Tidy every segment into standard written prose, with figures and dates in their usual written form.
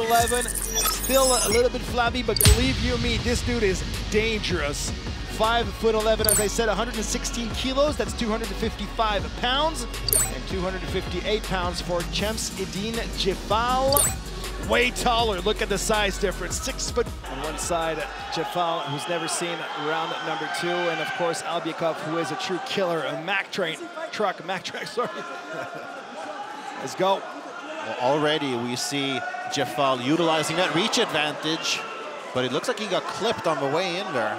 5'11", still a little bit flabby, but believe you me, this dude is dangerous. 5'11", as I said, 116 kilos, that's 255 pounds, and 258 pounds for DJEFFAL. Way taller, look at the size difference, 6 foot. On one side, JEFFAL, who's never seen round number 2, and of course Albiekov, who is a true killer, a Mack truck, sorry. Let's go. Well, already we see JEFFAL utilizing that reach advantage, but it looks like he got clipped on the way in there.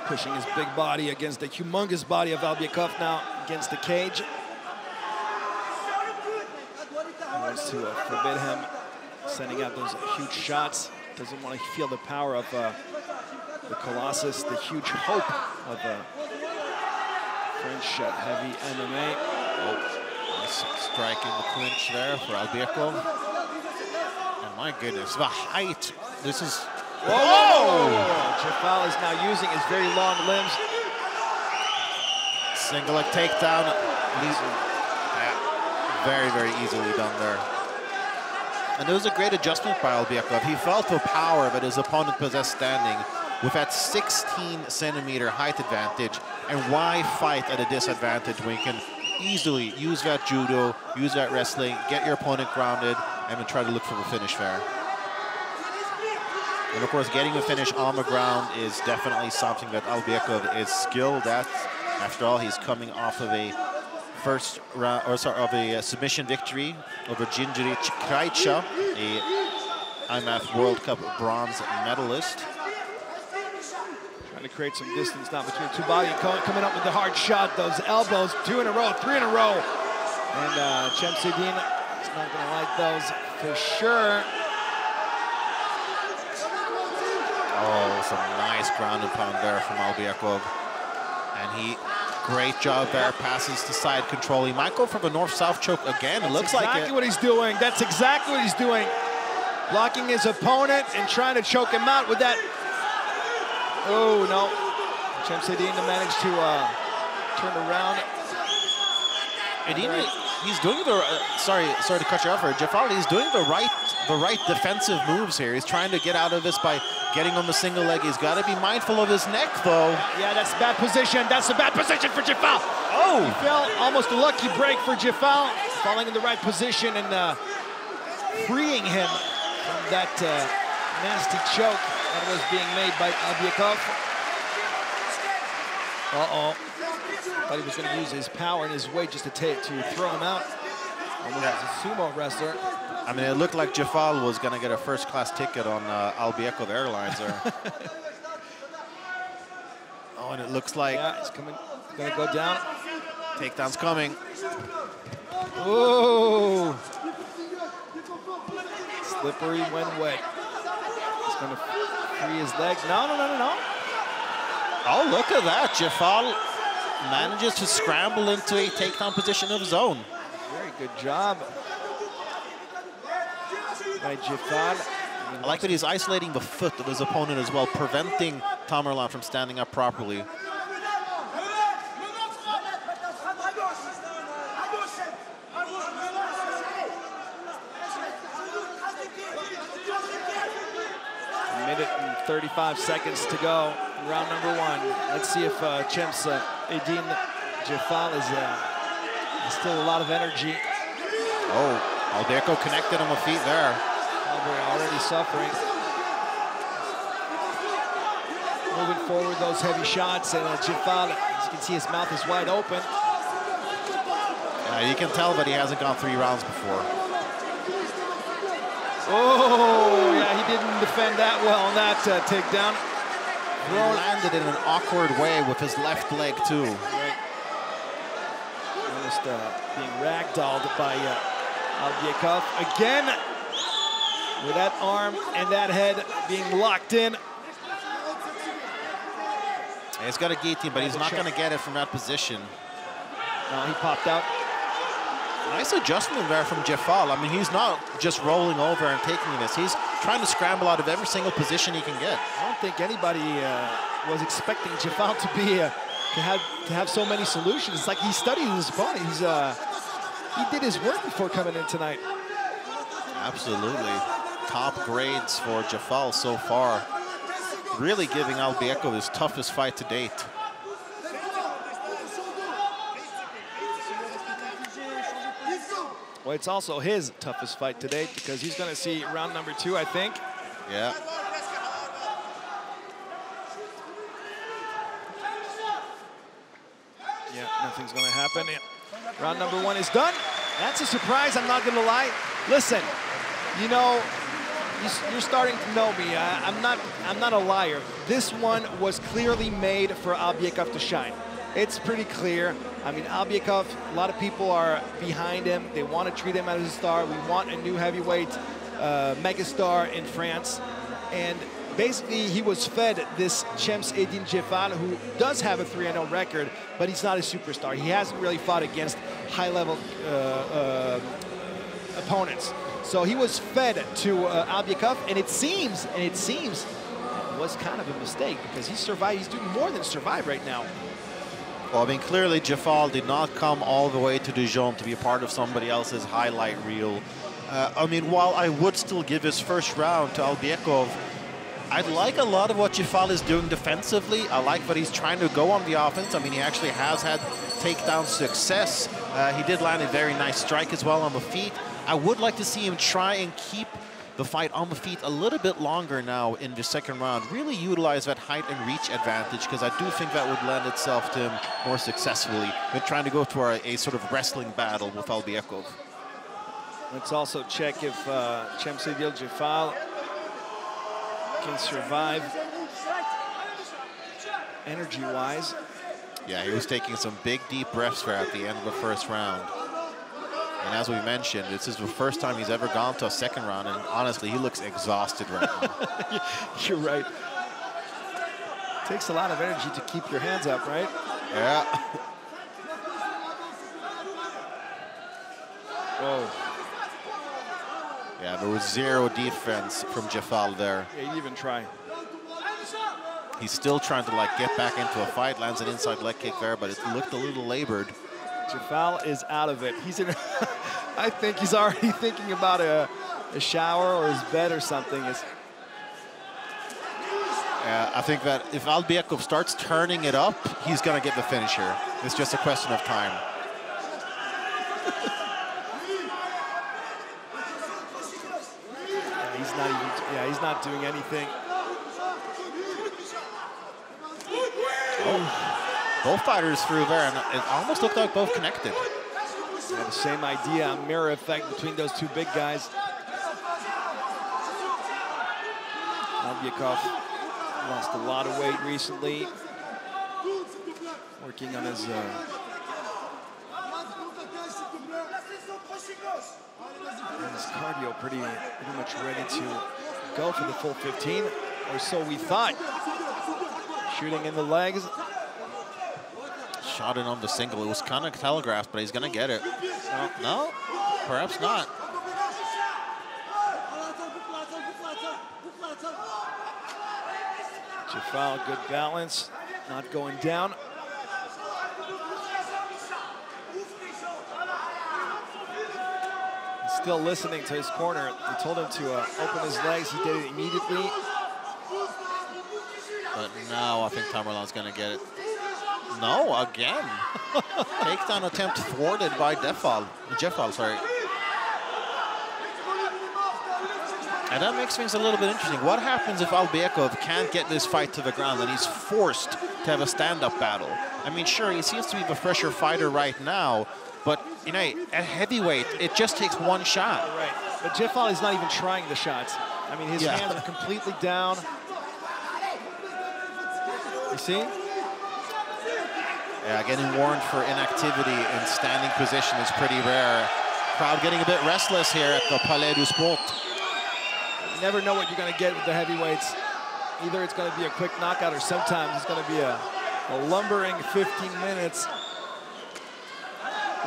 Pushing his big body against the humongous body of Albiekov now against the cage. He wants to forbid him sending out those huge shots. Doesn't want to feel the power of the Colossus, the huge hope of French heavy MMA. Oh, nice strike in the clinch there for Albiekov. And my goodness, the height. This is... Whoa! JEFFAL is now using his very long limbs. Single leg takedown. Very, very easily done there. And it was a great adjustment by Albiekov. He felt the power that his opponent possessed standing with that 16-centimeter height advantage. And why fight at a disadvantage when you can easily use that judo, use that wrestling, get your opponent grounded, and then try to look for the finish there. And of course, getting the finish on the ground is definitely something that Albiekov is skilled at. After all, he's coming off of a submission victory over Djindri Krajca, a IMAF World Cup bronze medalist. Trying to create some distance now between two bodies, coming up with the hard shot, those elbows, 2 in a row, 3 in a row. And Chemsedin is not gonna like those for sure. Oh, some nice ground and pound there from Albiekov. And great job there, passes to side control. He might go for the north-south choke again. It looks like it. That's exactly what he's doing. That's exactly what he's doing. Blocking his opponent and trying to choke him out with that. Oh, no. Chemsedin managed to turn around. He's doing the, sorry to cut you off here, JEFFAL, he's doing the right defensive moves here. He's trying to get out of this by getting on the single leg. He's got to be mindful of his neck, though. Yeah, that's a bad position. That's a bad position for JEFFAL. Oh! He fell, almost a lucky break for JEFFAL. Falling in the right position and freeing him from that nasty choke that was being made by Albiekov. Uh-oh. Thought he was going to use his power and his weight just to throw him out. Almost as a sumo wrestler. I mean, it looked like JEFFAL was going to get a first-class ticket on Albiekov Airlines there. Oh, and it looks like... Yeah, it's coming. Going to go down. Takedown's coming. Oh! Slippery when wet. He's going to free his legs. No. Oh, look at that. JEFFAL manages to scramble into a takedown position of his own. Very good job by JEFFAL. I like that he's isolating the foot of his opponent as well, preventing Tamerlan from standing up properly. A minute and 35 seconds to go in round number 1. Let's see if Chemsedin JEFFAL is still a lot of energy. Oh. Albiekov connected on the feet there. Already suffering. Moving forward, those heavy shots, and JEFFAL, as you can see, his mouth is wide open. You can tell that he hasn't gone 3 rounds before. Oh, yeah, he didn't defend that well on that takedown. He landed in an awkward way with his left leg, too. Right. Almost being ragdolled by Albiekov again, with that arm and that head being locked in. He's got a guillotine, but he's not going to get it from that position. No, he popped out. Nice adjustment there from JEFFAL. I mean, he's not just rolling over and taking this. He's trying to scramble out of every single position he can get. I don't think anybody was expecting JEFFAL to be to have so many solutions. It's like he studied his opponent. He did his work before coming in tonight. Absolutely. Top grades for DJEFFAL so far. Really giving Albiekov his toughest fight to date. Well, it's also his toughest fight to date because he's going to see round number 2, I think. Yeah. Yeah, nothing's going to happen. Round number 1 is done. That's a surprise, I'm not going to lie. Listen, you know, you're starting to know me. I'm not a liar. This one was clearly made for Albiekov to shine. It's pretty clear. I mean, Albiekov, a lot of people are behind him. They want to treat him as a star. We want a new heavyweight megastar in France. And basically, he was fed this Champs Edin DJEFFAL, who does have a 3-0 record, but he's not a superstar. He hasn't really fought against high-level opponents. So he was fed to Albiekov, and it seems it was kind of a mistake because he survived. He's doing more than survive right now. Well, I mean, clearly DJEFFAL did not come all the way to Dijon to be a part of somebody else's highlight reel. I mean, while I would still give his first round to Albiekov, I like a lot of what DJEFFAL is doing defensively. I like that he's trying to go on the offense. I mean, he actually has had takedown success. He did land a very nice strike as well on the feet. I would like to see him try and keep the fight on the feet a little bit longer now in the second round. Really utilize that height and reach advantage, because I do think that would lend itself to him more successfully than trying to go to a sort of wrestling battle with Albiekov. Let's also check if Champs Edin DJEFFAL can survive energy-wise. Yeah, he was taking some big, deep breaths there at the end of the first round. And as we mentioned, this is the first time he's ever gone to a second round, and honestly, he looks exhausted right now. You're right. Takes a lot of energy to keep your hands up, right? Yeah. Whoa. Yeah, there was zero defense from DJEFFAL there. Yeah, he didn't even try. He's still trying to like get back into a fight, lands an inside leg kick there, but it looked a little labored. DJEFFAL is out of it. He's in. I think he's already thinking about a shower or his bed or something. Yeah, I think that if Albiekov starts turning it up, he's gonna get the finish here. It's just a question of time. He's not doing anything. Oh. Both fighters through there, and it almost looked like both connected. Yeah, the same idea, a mirror effect between those two big guys. Albiekov lost a lot of weight recently. Working on his cardio, pretty much ready to go for the full 15, or so we thought. Shooting in the legs. Shot in on the single. It was kind of telegraphed, but he's going to get it. No, perhaps not. DJEFFAL, good balance, not going down. He's still listening to his corner. They told him to open his legs. He did it immediately. But now I think Tamerlan's going to get it. No, again. Takedown attempt thwarted by DJEFFAL, sorry. And that makes things a little bit interesting. What happens if Albiekov can't get this fight to the ground and he's forced to have a stand-up battle? I mean, sure, he seems to be the fresher fighter right now, but, you know, at heavyweight, it just takes one shot. Right, but DJEFFAL is not even trying the shots. I mean, his hands are completely down. You see? Yeah, getting warned for inactivity in standing position is pretty rare. Crowd getting a bit restless here at the Palais du Sport. You never know what you're going to get with the heavyweights. Either it's going to be a quick knockout, or sometimes it's going to be a lumbering 15 minutes.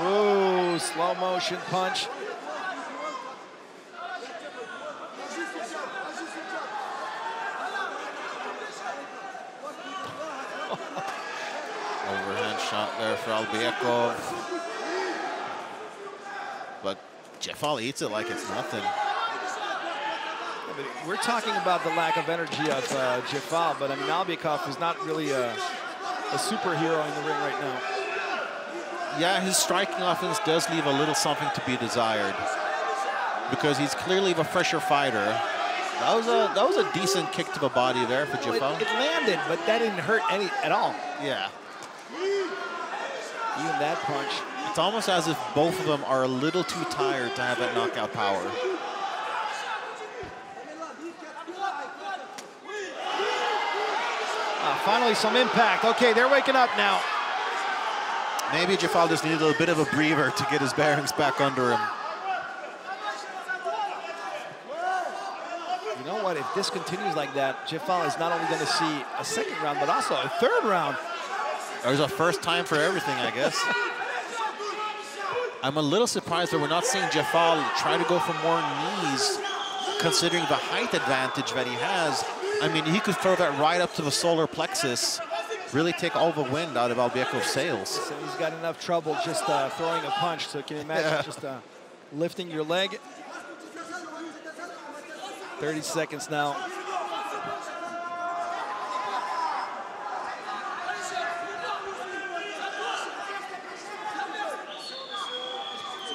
Ooh, slow motion punch. Overhand shot there for Albiekov. But DJEFFAL eats it like it's nothing. but we're talking about the lack of energy of DJEFFAL, but I mean, Albiekov is not really a superhero in the ring right now. Yeah, his striking offense does leave a little something to be desired because he's clearly a fresher fighter. That was a decent kick to the body there for DJEFFAL. It landed, but that didn't hurt any at all. Yeah. Even that punch. It's almost as if both of them are a little too tired to have that knockout power. Finally, some impact. Okay, they're waking up now. Maybe DJEFFAL just needed a bit of a breather to get his bearings back under him. You know what? If this continues like that, DJEFFAL is not only going to see a second round, but also a third round. There's a first time for everything, I guess. I'm a little surprised that we're not seeing DJEFFAL try to go for more knees, considering the height advantage that he has. I mean, he could throw that right up to the solar plexus, really take all the wind out of Albiekov's sails. So he's got enough trouble just throwing a punch, so can you imagine just lifting your leg? 30 seconds now.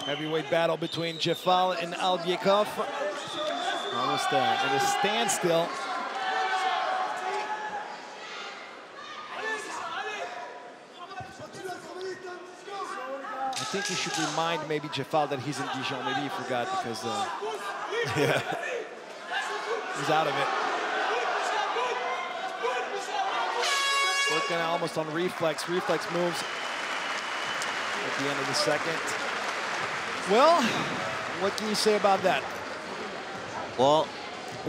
Heavyweight battle between DJEFFAL and Albiekov. Almost at a standstill. I think you should remind maybe DJEFFAL that he's in Dijon. Maybe he forgot because yeah, he's out of it. Working almost on reflex moves at the end of the second. Well, what can you say about that? Well,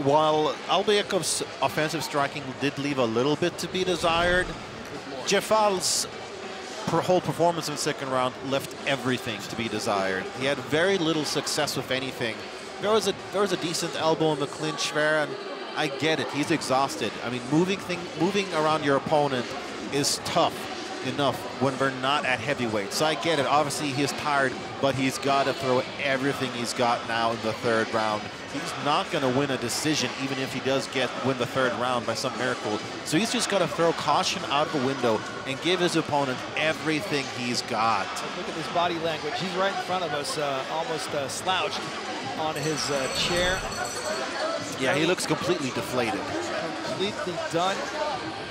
while Albiekov's offensive striking did leave a little bit to be desired, DJEFFAL's whole performance in the second round left everything to be desired. He had very little success with anything. There was a decent elbow in the clinch there, and I get it. He's exhausted. I mean, moving around your opponent is tough enough when they're not at heavyweight. So I get it. Obviously, he is tired, but he's got to throw everything he's got now in the third round. He's not going to win a decision, even if he does win the third round by some miracle. So he's just got to throw caution out of the window and give his opponent everything he's got. Look at his body language. He's right in front of us, almost slouched on his chair. Yeah, he looks completely deflated. Completely done.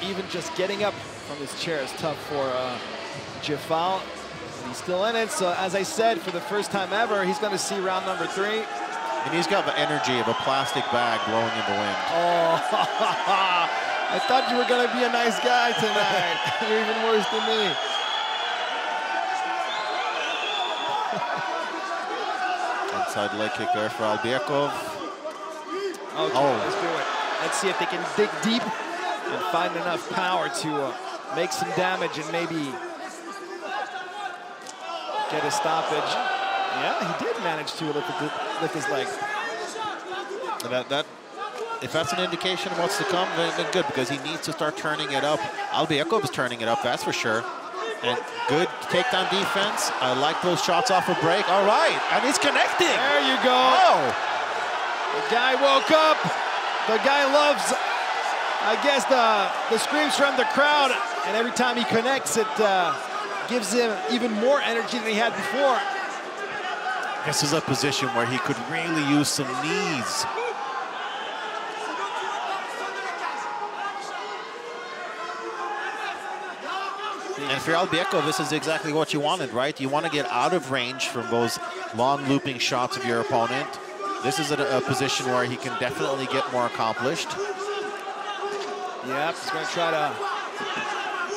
Even just getting up from his chair is tough for DJEFFAL. He's still in it, so as I said, for the first time ever, he's going to see round number 3. And he's got the energy of a plastic bag blowing in the wind. Oh, I thought you were going to be a nice guy tonight. You're even worse than me. Inside leg kick there for Albiekov. Okay, let's do it. Let's see if they can dig deep and find enough power to make some damage and maybe get a stoppage. Yeah, he did manage to lift his leg. If that's an indication of what's to come, then good, because he needs to start turning it up. Albiekov is turning it up, that's for sure. And good takedown defense. I like those shots off a break. All right, and he's connecting. There you go. Oh. The guy woke up. The guy loves, I guess, the screams from the crowd. And every time he connects, it gives him even more energy than he had before. This is a position where he could really use some knees. And for Albiekov, this is exactly what you wanted, right? You want to get out of range from those long looping shots of your opponent. This is a position where he can definitely get more accomplished. Yep, he's going to try to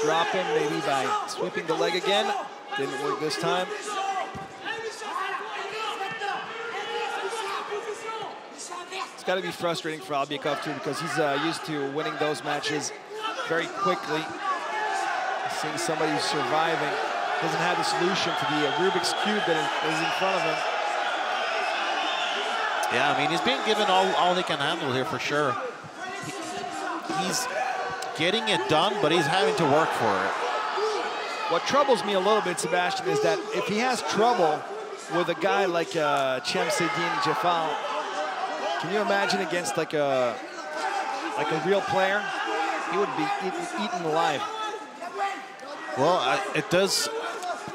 drop him maybe by sweeping the leg again. Didn't work this time. It's got to be frustrating for Albiekov too, because he's used to winning those matches very quickly. Seeing somebody who's surviving, doesn't have a solution to the Rubik's Cube that is in front of him. Yeah, I mean, he's being given all he can handle here for sure. He's getting it done, but he's having to work for it. What troubles me a little bit, Sebastian, is that if he has trouble with a guy like DJEFFAL, Can you imagine against like a real player? He would be eaten alive. Well,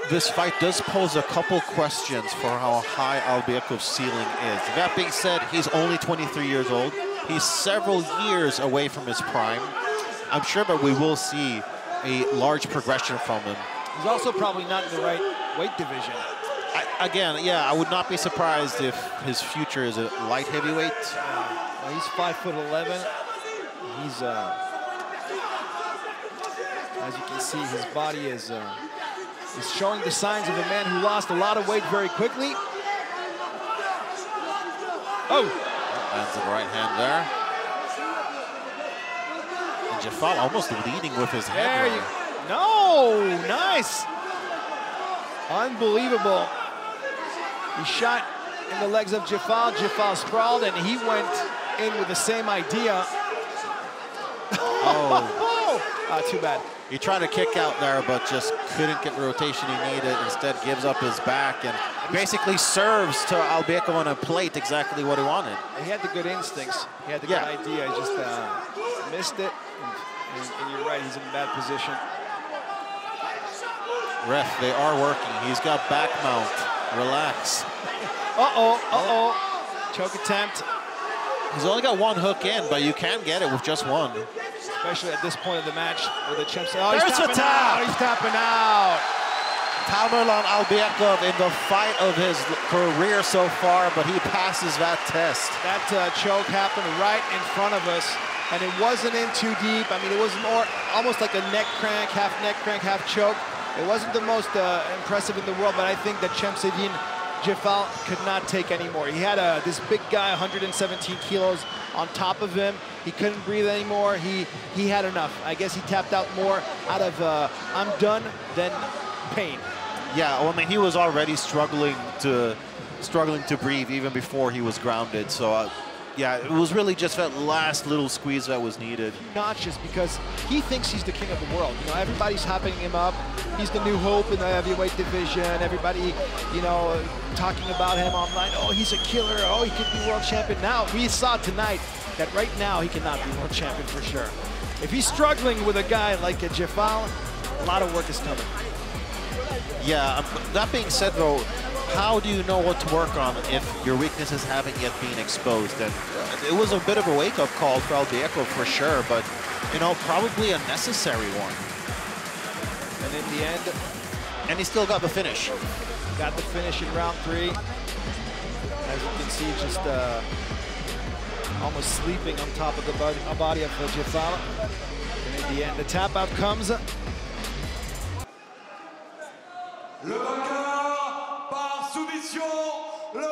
this fight does pose a couple questions for how high Albiekov's ceiling is. That being said, he's only 23 years old. He's several years away from his prime. I'm sure that we will see a large progression from him. He's also probably not in the right weight division. Again, yeah, I would not be surprised if his future is a light heavyweight. Well, he's 5'11". He's, as you can see, his body is showing the signs of a man who lost a lot of weight very quickly. Oh! Lands the right hand there. And JEFFAL almost leading with his head. There you No! Nice! Unbelievable. He shot in the legs of JEFFAL. JEFFAL sprawled, and he went in with the same idea. Oh, too bad. He tried to kick out there, but just couldn't get the rotation he needed. Instead, gives up his back and basically serves to Albiekov on a plate exactly what he wanted. He had the good instincts. He had the good idea. He just missed it. And you're right, he's in a bad position. Ref, they are working. He's got back mount. Relax. Choke attempt. He's only got one hook in, but you can get it with just one. Especially at this point of the match where the champ said, oh, he's tapping out. He's tapping out. Tamerlan Albiekov in the fight of his career so far, but he passes that test. That choke happened right in front of us, and it wasn't in too deep. I mean, it was more almost like a neck crank, half choke. It wasn't the most impressive in the world, but I think that JEFFAL could not take anymore. He had this big guy, 117 kilos, on top of him. He couldn't breathe anymore. He had enough. I guess he tapped out more out of I'm done than pain. Yeah, well, I mean, he was already struggling to breathe even before he was grounded. So, yeah, it was really just that last little squeeze that was needed. Notches, because he thinks he's the king of the world. You know, everybody's hyping him up. He's the new hope in the heavyweight division. Everybody, you know, talking about him online. Oh, he's a killer. Oh, he could be world champion. Now, we saw tonight that right now he cannot be world champion for sure. If he's struggling with a guy like a JEFFAL, a lot of work is coming. Yeah, that being said, though, how do you know what to work on if your weaknesses haven't yet been exposed? And it was a bit of a wake-up call for Albiekov for sure, but, you know, probably a necessary one. And in the end... And he still got the finish. Got the finish in round 3. As you can see, just almost sleeping on top of the body of JEFFAL. And in the end, the tap-out comes. Le vainqueur par soumission, le